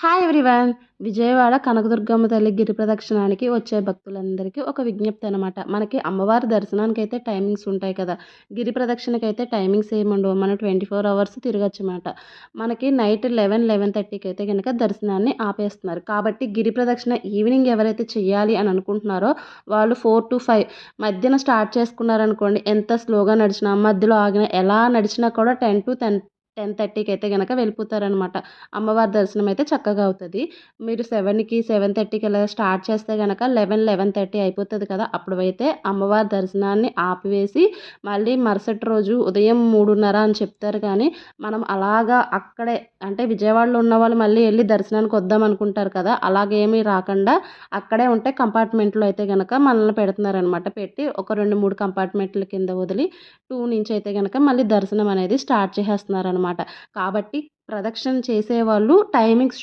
Hi everyone! Vijayawada Kanakadurgamma తల్లి గిరి ప్రదక్షిణానికి వచ్చే భక్తులందరికీ ఒక విజ్ఞప్తి అనమాట. మనకి అమ్మవారి దర్శనానికైతే టైమింగ్స్ ఉంటాయి కదా! గిరి ప్రదక్షిణకైతే టైమింగ్స్ ఏమి ఉండవు. మనం 24 అవర్స్ తిరగొచ్చమాట. మనకి నైట్ 11, 11:30కి అయితే గనక దర్శనాన్ని ఆపేస్తున్నారు. కాబట్టి గిరి ప్రదక్షిణ ఈవినింగ్ ఎవరైతే చెయ్యాలి అని అనుకుంటున్నారో వాళ్ళు 4-5 మధ్యన స్టార్ట్ చేసుకున్నారనుకోండి, ఎంత స్లోగా నడిచినా, మధ్యలో ఆగినా, ఎలా నడిచినా కూడా 10-10:30కి అయితే గనక వెళ్ళిపోతారనమాట. అమ్మవారి దర్శనం అయితే చక్కగా అవుతది. మీరు 7కి, 7:30కి ఇలా స్టార్ట్ చేస్తే గనక 11, 11:30 అయిపోతది కదా! అప్పుడైతే అమ్మవారి దర్శనాన్ని ఆపివేసి మళ్ళీ మరుసటి రోజు ఉదయం 3:30 అని చెప్తారు కానీ, మనం అలాగా అక్కడే అంటే విజయవాడలో ఉన్నవాళ్ళు మళ్ళీ ఎళ్లి దర్శనానికి వద్దాం అనుకుంటారు కదా! అలాగేమీ రాకుండా అక్కడే ఉంటే కంపార్ట్మెంట్‌లో అయితే గనక మనల్ని పెడుతున్నారనమాట. పెట్టి ఒక 2, 3 కంపార్ట్మెంట్‌ల కింద వదిలి 2 నుంచి అయితే గనక మళ్ళీ దర్శనం అనేది స్టార్ట్ చేసేస్తున్నారనమాట. కాబట్టి ప్రదక్షిణ చేసేవాళ్ళు టైమింగ్స్